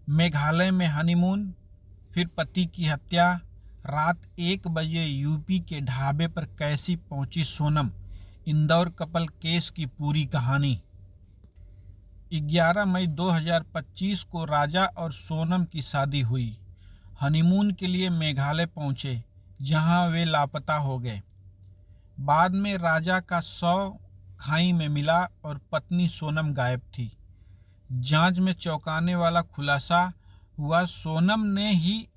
मेघालय में हनीमून, फिर पति की हत्या, रात 1 बजे यूपी के ढाबे पर कैसे पहुंची सोनम, इंदौर कपल केस की पूरी कहानी। 11 मई 2025 को राजा और सोनम की शादी हुई। हनीमून के लिए मेघालय पहुंचे, जहां वे लापता हो गए। बाद में राजा का शव खाई में मिला और पत्नी सोनम गायब थी। जांच में चौंकाने वाला खुलासा हुआ, सोनम ने ही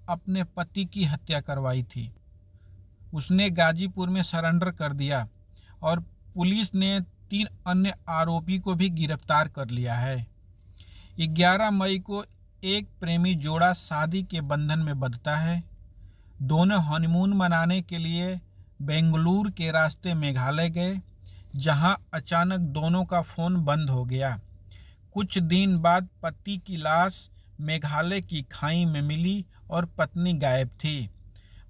अपने पति की हत्या करवाई थी। उसने गाजीपुर में सरेंडर कर दिया और पुलिस ने 3 अन्य आरोपी को भी गिरफ्तार कर लिया है। 11 मई को एक प्रेमी जोड़ा शादी के बंधन में बंधता है। दोनों हनीमून मनाने के लिए बेंगलुरु के रास्ते मेघालय गए, जहां अचानक दोनों का फोन बंद हो गया। कुछ दिन बाद पति की लाश मेघालय की खाई में मिली और पत्नी गायब थी।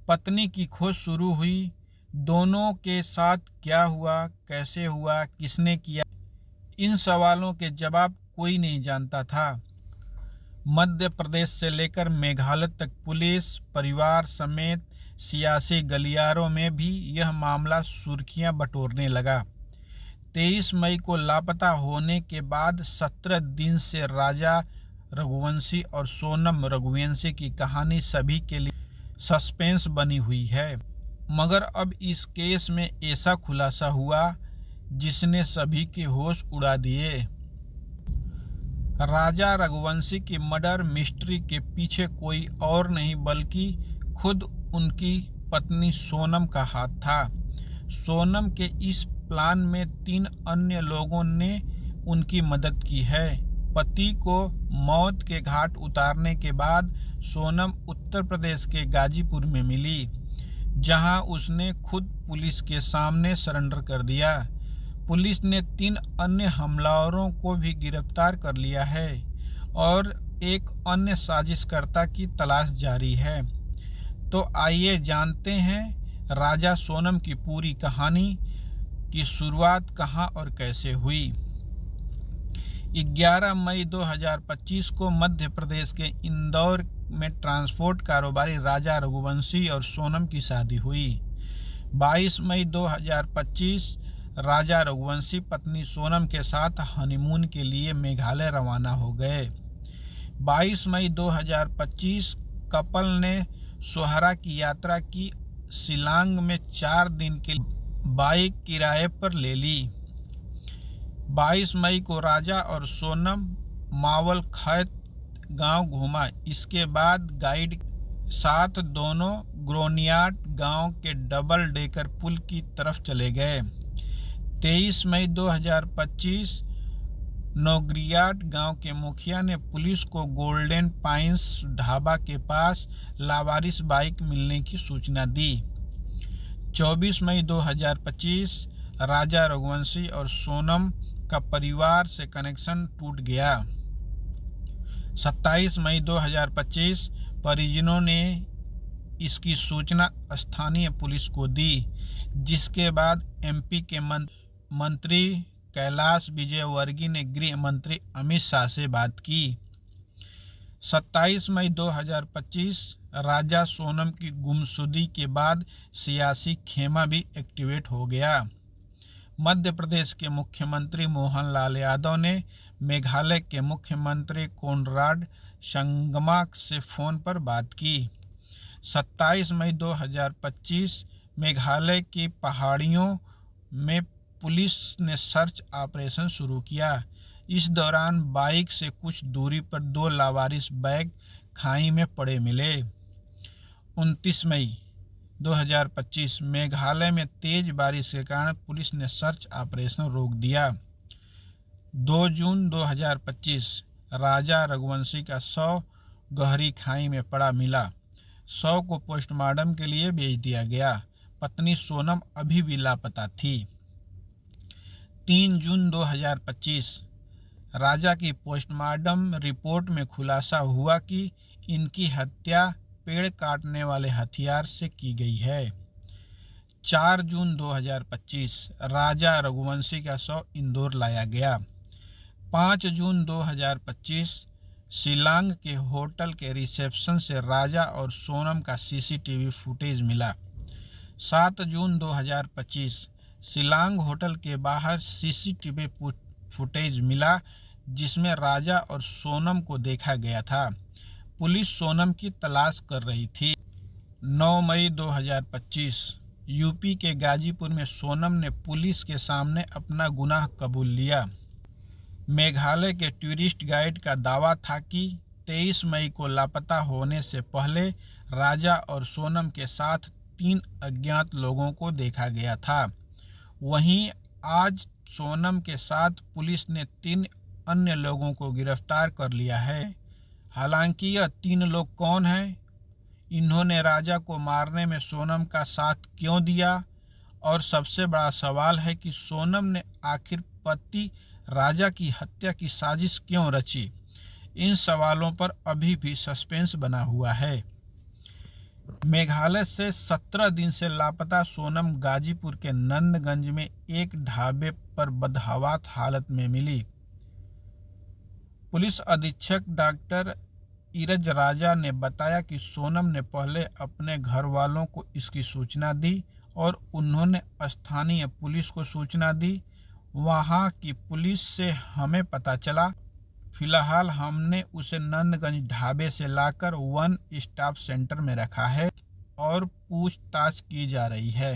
पत्नी की खोज शुरू हुई। दोनों के साथ क्या हुआ, कैसे हुआ, किसने किया, इन सवालों के जवाब कोई नहीं जानता था। मध्य प्रदेश से लेकर मेघालय तक पुलिस, परिवार समेत सियासी गलियारों में भी यह मामला सुर्खियां बटोरने लगा। 23 मई को लापता होने के बाद 17 दिन से राजा रघुवंशी और सोनम रघुवंशी की कहानी सभी के लिए सस्पेंस बनी हुई है। मगर अब इस केस में ऐसा खुलासा हुआ जिसने सभी के होश उड़ा दिए। राजा रघुवंशी की मर्डर मिस्ट्री के पीछे कोई और नहीं बल्कि खुद उनकी पत्नी सोनम का हाथ था। सोनम के इस प्लान में 3 अन्य लोगों ने उनकी मदद की है। पति को मौत के घाट उतारने के बाद सोनम उत्तर प्रदेश के गाजीपुर में मिली, जहां उसने खुद पुलिस के सामने सरेंडर कर दिया। पुलिस ने 3 अन्य हमलावरों को भी गिरफ्तार कर लिया है और एक अन्य साजिशकर्ता की तलाश जारी है। तो आइए जानते हैं राजा सोनम की पूरी कहानी की शुरुआत कहां और कैसे हुई। 11 मई 2025 को मध्य प्रदेश के इंदौर में ट्रांसपोर्ट कारोबारी राजा रघुवंशी और सोनम की शादी हुई। 22 मई 2025 राजा रघुवंशी पत्नी सोनम के साथ हनीमून के लिए मेघालय रवाना हो गए। 22 मई 2025 कपल ने सोहरा की यात्रा की। शिलांग में 4 दिन के बाइक किराए पर ले ली। 22 मई को राजा और सोनम मावल खैत गांव घूमा। इसके बाद गाइड साथ दोनों ग्रोनियाट गांव के डबल डेकर पुल की तरफ चले गए। 23 मई 2025 नौग्रियाट गांव के मुखिया ने पुलिस को गोल्डन पाइन्स ढाबा के पास लावारिस बाइक मिलने की सूचना दी। 24 मई 2025 राजा रघुवंशी और सोनम का परिवार से कनेक्शन टूट गया। 27 मई 2025 परिजनों ने इसकी सूचना स्थानीय पुलिस को दी, जिसके बाद एमपी के मंत्री कैलाश विजयवर्गीय ने गृह मंत्री अमित शाह से बात की। 27 मई 2025 राजा सोनम की गुमशुदगी के बाद सियासी खेमा भी एक्टिवेट हो गया। मध्य प्रदेश के मुख्यमंत्री मोहनलाल यादव ने मेघालय के मुख्यमंत्री कोनराड संगमा से फोन पर बात की। 27 मई 2025 मेघालय की पहाड़ियों में पुलिस ने सर्च ऑपरेशन शुरू किया। इस दौरान बाइक से कुछ दूरी पर 2 लावारिस बैग खाई में पड़े मिले। 29 मई 2025 मेघालय में तेज बारिश के कारण पुलिस ने सर्च ऑपरेशन रोक दिया। 2 जून 2025 राजा रघुवंशी का शव गहरी खाई में पड़ा मिला। शव को पोस्टमार्टम के लिए भेज दिया गया। पत्नी सोनम अभी भी लापता थी। 3 जून 2025 राजा की पोस्टमार्टम रिपोर्ट में खुलासा हुआ कि इनकी हत्या पेड़ काटने वाले हथियार से की गई है। 4 जून 2025 राजा रघुवंशी का शव इंदौर लाया गया। 5 जून 2025 शिलांग के होटल के रिसेप्शन से राजा और सोनम का सीसीटीवी फुटेज मिला। 7 जून 2025 शिलांग होटल के बाहर सीसीटीवी फुटेज मिला जिसमें राजा और सोनम को देखा गया था। पुलिस सोनम की तलाश कर रही थी। 9 मई 2025 यूपी के गाजीपुर में सोनम ने पुलिस के सामने अपना गुनाह कबूल लिया। मेघालय के टूरिस्ट गाइड का दावा था कि 23 मई को लापता होने से पहले राजा और सोनम के साथ 3 अज्ञात लोगों को देखा गया था। वहीं आज सोनम के साथ पुलिस ने 3 अन्य लोगों को गिरफ्तार कर लिया है। हालांकि यह 3 लोग कौन हैं, इन्होंने राजा को मारने में सोनम का साथ क्यों दिया, और सबसे बड़ा सवाल है कि सोनम ने आखिर पति राजा की हत्या की साजिश क्यों रची। इन सवालों पर अभी भी सस्पेंस बना हुआ है। मेघालय से 17 दिन से लापता सोनम गाजीपुर के नंदगंज में एक ढाबे पर बदहवास हालत में मिली। पुलिस अधीक्षक डॉक्टर इरज राजा ने बताया कि सोनम ने पहले अपने घर वालों को इसकी सूचना दी और उन्होंने स्थानीय पुलिस को सूचना दी। वहां की पुलिस से हमें पता चला। फिलहाल हमने उसे नंदगंज ढाबे से लाकर 1 स्टॉप सेंटर में रखा है और पूछताछ की जा रही है।